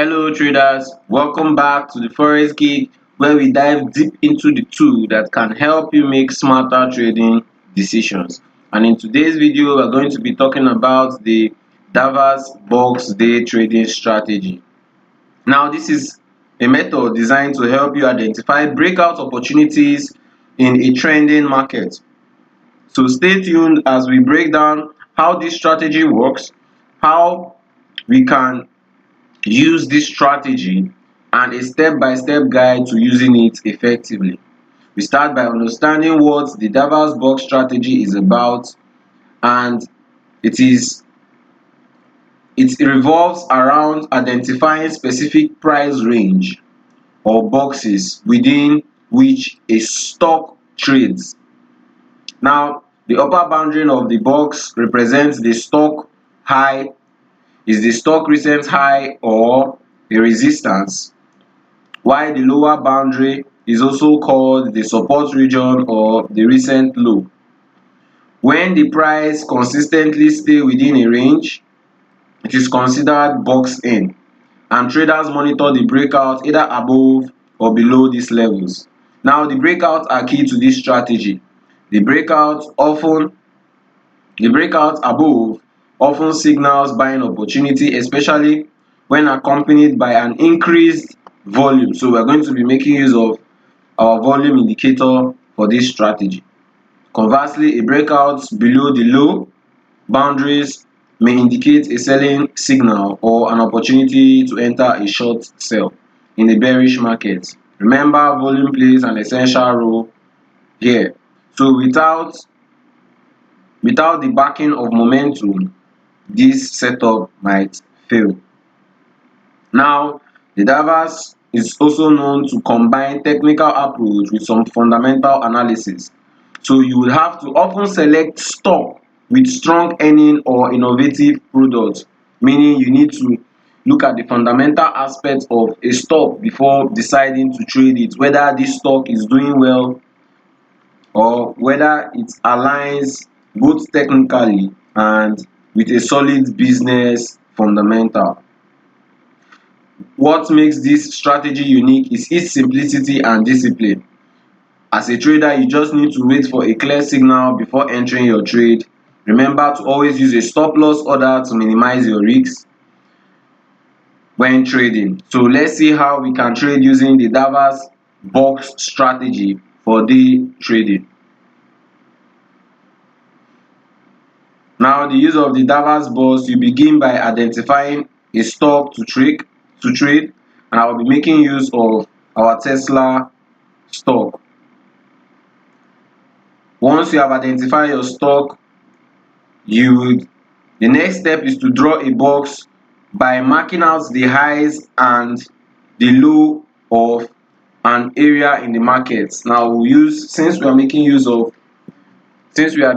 Hello traders, welcome back to the Forex Gig where we dive deep into the tool that can help you make smarter trading decisions. And in today's video, we're going to be talking about the Darvas Box day trading strategy. Now, this is a method designed to help you identify breakout opportunities in a trending market. So stay tuned as we break down how this strategy works, how we can use this strategy, and a step-by-step guide to using it effectively. We start by understanding what the Darvas Box strategy is about, and it revolves around identifying specific price range or boxes within which a stock trades. Now, the upper boundary of the box represents the stock high, is the stock recent high or a resistance, while the lower boundary is also called the support region or the recent low. When the price consistently stay within a range, it is considered box in, and traders monitor the breakout either above or below these levels. Now, the breakouts are key to this strategy. The breakout above often signals buying opportunity, especially when accompanied by an increased volume. So we're going to be making use of our volume indicator for this strategy. Conversely, a breakout below the low boundaries may indicate a selling signal or an opportunity to enter a short sell in a bearish market. Remember, volume plays an essential role here. So without the backing of momentum, this setup might fail. Now, the Darvas is also known to combine technical approach with some fundamental analysis. So you will have to often select stock with strong earning or innovative products, meaning you need to look at the fundamental aspects of a stock before deciding to trade it, whether this stock is doing well or whether it aligns both technically and with a solid business fundamental. What makes this strategy unique is its simplicity and discipline. As a trader, you just need to wait for a clear signal before entering your trade. Remember to always use a stop loss order to minimize your risks when trading. So let's see how we can trade using the Darvas Box strategy for day trading. Now, the use of the Darvas Box, you begin by identifying a stock to trade, and I will be making use of our Tesla stock. Once you have identified your stock, the next step is to draw a box by marking out the highs and the low of an area in the market. Now, since we are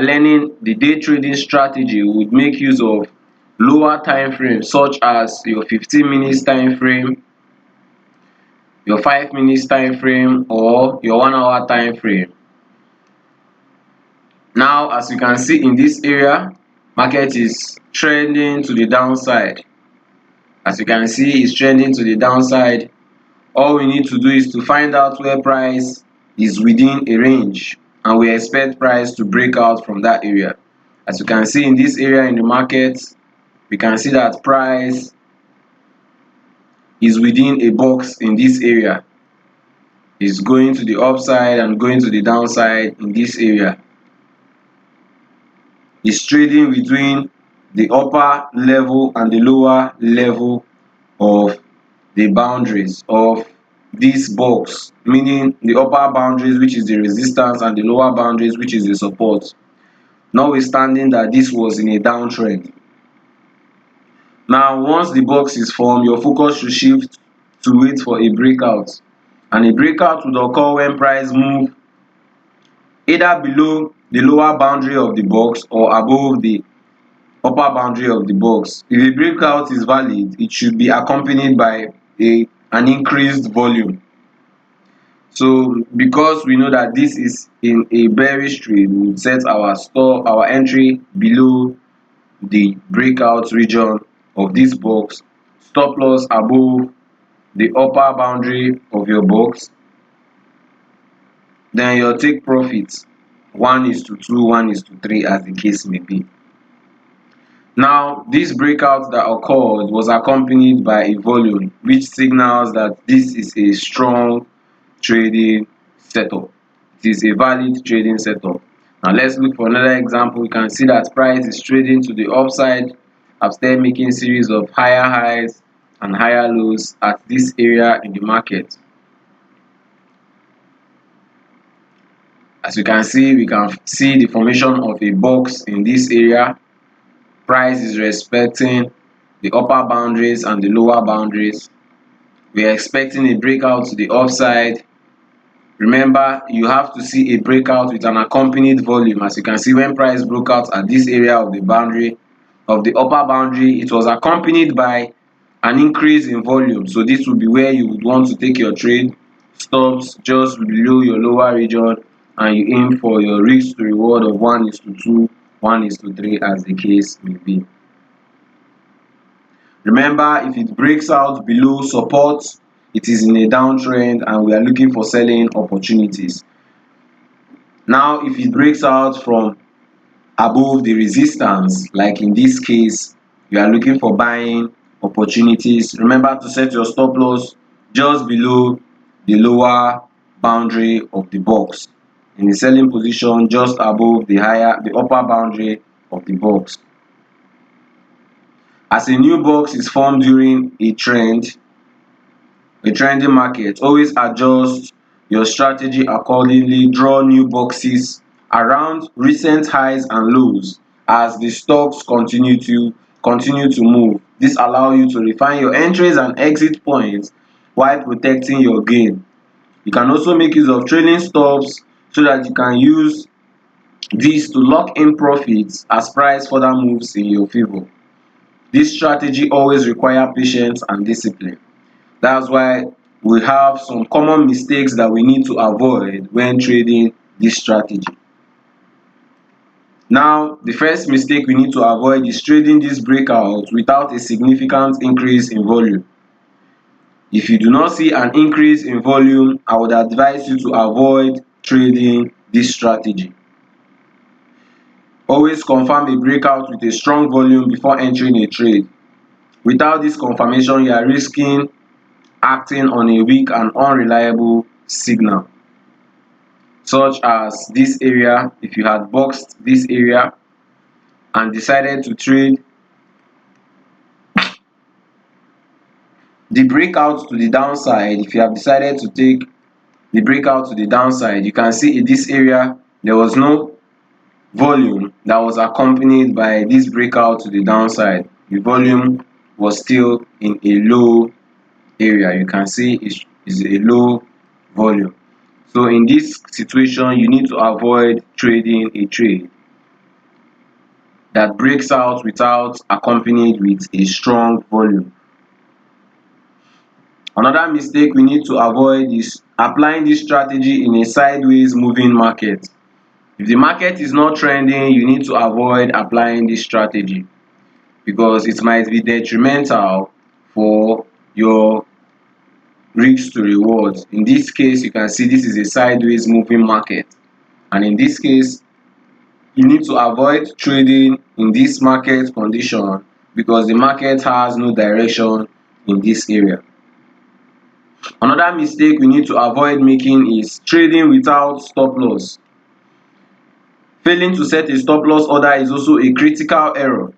learning the day trading strategy, we would make use of lower time frames such as your 15 minutes time frame, your 5 minutes time frame, or your 1 hour time frame. Now, as you can see in this area, market is trending to the downside. As you can see, it's trending to the downside. All we need to do is to find out where price is within a range, and we expect price to break out from that area. As you can see in this area in the market, we can see that price is within a box in this area. It's going to the upside and going to the downside in this area. Is trading between the upper level and the lower level of the boundaries of this box, meaning the upper boundaries, which is the resistance, and the lower boundaries, which is the support, notwithstanding that this was in a downtrend. Now, once the box is formed, your focus should shift to wait for a breakout, and a breakout would occur when price move either below the lower boundary of the box or above the upper boundary of the box. If a breakout is valid, it should be accompanied by an increased volume. So because we know that this is in a bearish trade, we will set our entry below the breakout region of this box stop loss above the upper boundary of your box, then your take profit 1:2, 1:3 as the case may be. Now this breakout that occurred was accompanied by a volume which signals that this is a strong trading setup. It is a valid trading setup. Now let's look for another example. You can see that price is trading to the upside after making series of higher highs and higher lows at this area in the market. As you can see, we can see the formation of a box in this area. Price is respecting the upper boundaries and the lower boundaries. We are expecting a breakout to the upside. Remember, you have to see a breakout with an accompanied volume. As you can see, when price broke out at this area of the boundary, of the upper boundary, it was accompanied by an increase in volume. So this would be where you would want to take your trade stops just below your lower region, and you aim for your risk to reward of 1:2, 1:3 as the case may be. Remember, if it breaks out below support, it is in a downtrend and we are looking for selling opportunities. Now if it breaks out from above the resistance, like in this case, you are looking for buying opportunities. Remember to set your stop loss just below the lower boundary of the box, in the selling position just above the upper boundary of the box. As a new box is formed during a trending market, always adjust your strategy accordingly. Draw new boxes around recent highs and lows as the stocks continue to move. This allows you to refine your entries and exit points while protecting your gain. You can also make use of trailing stops so that you can use this to lock in profits as price further moves in your favor. This strategy always requires patience and discipline. That's why we have some common mistakes that we need to avoid when trading this strategy. Now, the first mistake we need to avoid is trading this breakout without a significant increase in volume. If you do not see an increase in volume, I would advise you to avoid trading this strategy. Always confirm a breakout with a strong volume before entering a trade. Without this confirmation, you are risking acting on a weak and unreliable signal, such as this area. If you had boxed this area and decided to trade the breakout to the downside, if you have decided to take the breakout to the downside, you can see in this area there was no volume that was accompanied by this breakout to the downside. The volume was still in a low area. You can see it's a low volume. So in this situation, you need to avoid trading a trade that breaks out without accompanied with a strong volume. Another mistake we need to avoid is applying this strategy in a sideways moving market. If the market is not trending, you need to avoid applying this strategy because it might be detrimental for your risk to reward. In this case, you can see this is a sideways moving market, and in this case you need to avoid trading in this market condition because the market has no direction in this area. Another mistake we need to avoid making is trading without stop loss. Failing to set a stop loss order is also a critical error.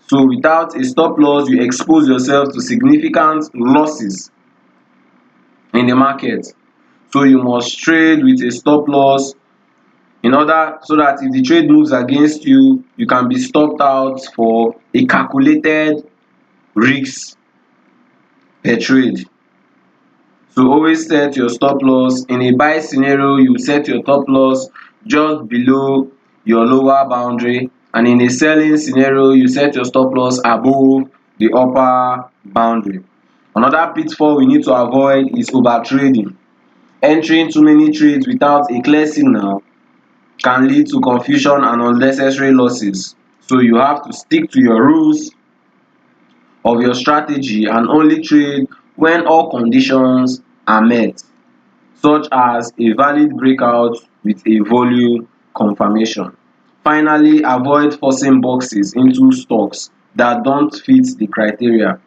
So without a stop loss, you expose yourself to significant losses in the market. So you must trade with a stop loss in order so that if the trade moves against you, you can be stopped out for a calculated risk per trade. So always set your stop loss. In a buy scenario, you set your stop loss just below your lower boundary, and in a selling scenario, you set your stop loss above the upper boundary. Another pitfall we need to avoid is over trading. Entering too many trades without a clear signal can lead to confusion and unnecessary losses. So you have to stick to your rules of your strategy and only trade when all conditions are met, such as a valid breakout with a volume confirmation. Finally, avoid forcing boxes into stocks that don't fit the criteria.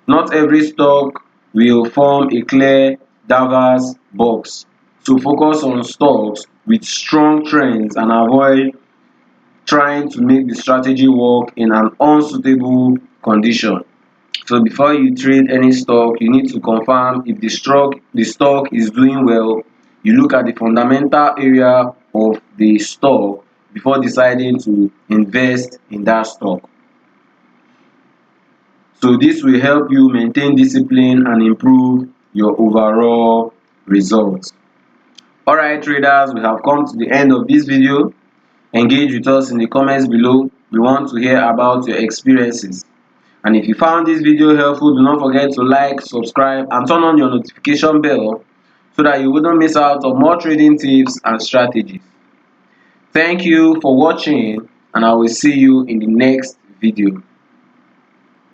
Not every stock will form a clear Darvas box, so focus on stocks with strong trends and avoid trying to make the strategy work in an unsuitable condition. So before you trade any stock, you need to confirm if the stock is doing well. You look at the fundamental area of the stock before deciding to invest in that stock. So this will help you maintain discipline and improve your overall results. Alright traders, we have come to the end of this video. Engage with us in the comments below. We want to hear about your experiences. And if you found this video helpful, do not forget to like, subscribe and turn on your notification bell so that you wouldn't miss out on more trading tips and strategies. Thank you for watching and I will see you in the next video.